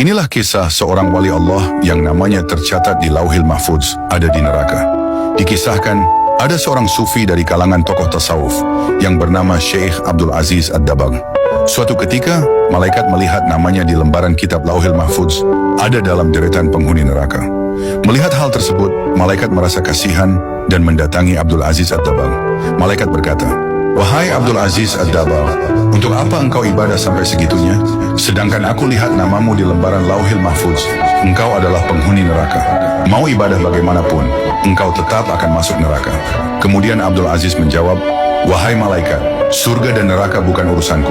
Inilah kisah seorang wali Allah yang namanya tercatat di Lauhil Mahfuz, ada di neraka. Dikisahkan, ada seorang sufi dari kalangan tokoh tasawuf yang bernama Syekh Abdul Aziz Ad-Dabagh. Suatu ketika, malaikat melihat namanya di lembaran kitab Lauhil Mahfuz, ada dalam deretan penghuni neraka. Melihat hal tersebut, malaikat merasa kasihan dan mendatangi Abdul Aziz Ad-Dabagh. Malaikat berkata, "Wahai Abdul Aziz Ad-Dabagh, untuk apa engkau ibadah sampai segitunya? Sedangkan aku lihat namamu di lembaran Lauhil Mahfuz, engkau adalah penghuni neraka. Mau ibadah bagaimanapun, engkau tetap akan masuk neraka." Kemudian Abdul Aziz menjawab, "Wahai malaikat, surga dan neraka bukan urusanku.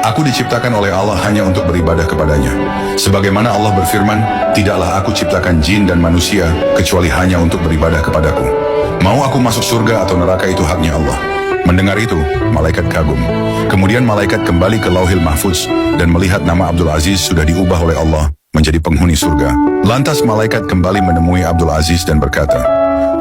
Aku diciptakan oleh Allah hanya untuk beribadah kepadanya. Sebagaimana Allah berfirman, tidaklah aku ciptakan jin dan manusia kecuali hanya untuk beribadah kepadaku. Mau aku masuk surga atau neraka itu haknya Allah." Mendengar itu, malaikat kagum. Kemudian malaikat kembali ke Lauhil Mahfuz dan melihat nama Abdul Aziz sudah diubah oleh Allah menjadi penghuni surga. Lantas malaikat kembali menemui Abdul Aziz dan berkata,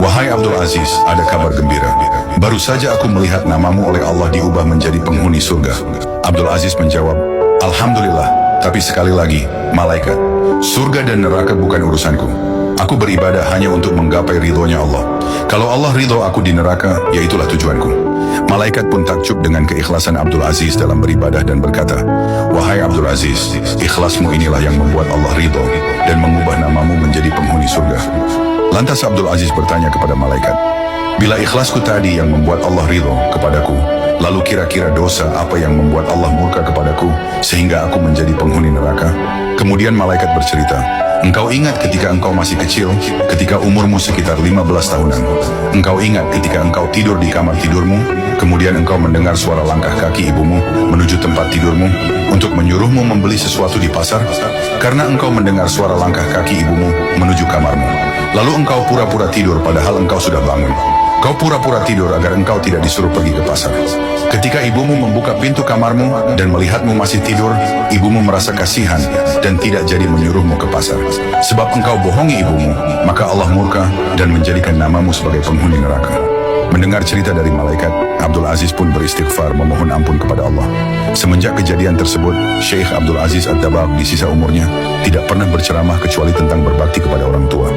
"Wahai Abdul Aziz, ada kabar gembira. Baru saja aku melihat namamu oleh Allah diubah menjadi penghuni surga." Abdul Aziz menjawab, "Alhamdulillah, tapi sekali lagi, malaikat, surga dan neraka bukan urusanku. Aku beribadah hanya untuk menggapai ridhonya Allah. Kalau Allah ridho aku di neraka, ya itulah tujuanku." Malaikat pun takjub dengan keikhlasan Abdul Aziz dalam beribadah dan berkata, "Wahai Abdul Aziz, ikhlasmu inilah yang membuat Allah ridho dan mengubah namamu menjadi penghuni surga." Lantas Abdul Aziz bertanya kepada malaikat, "Bila ikhlasku tadi yang membuat Allah ridho kepadaku, lalu kira-kira dosa apa yang membuat Allah murka kepadaku sehingga aku menjadi penghuni neraka?" Kemudian malaikat bercerita, "Engkau ingat ketika engkau masih kecil, ketika umurmu sekitar 15 tahunan. Engkau ingat ketika engkau tidur di kamar tidurmu, kemudian engkau mendengar suara langkah kaki ibumu menuju tempat tidurmu untuk menyuruhmu membeli sesuatu di pasar? Karena engkau mendengar suara langkah kaki ibumu menuju kamarmu. Lalu engkau pura-pura tidur padahal engkau sudah bangun. Kau pura-pura tidur agar engkau tidak disuruh pergi ke pasar. Ketika ibumu membuka pintu kamarmu dan melihatmu masih tidur, ibumu merasa kasihan dan tidak jadi menyuruhmu ke pasar. Sebab engkau bohongi ibumu, maka Allah murka dan menjadikan namamu sebagai penghuni neraka." Mendengar cerita dari malaikat, Abdul Aziz pun beristighfar memohon ampun kepada Allah. Semenjak kejadian tersebut, Syekh Abdul Aziz Ad-Dabagh di sisa umurnya tidak pernah berceramah kecuali tentang berbakti kepada orang tua.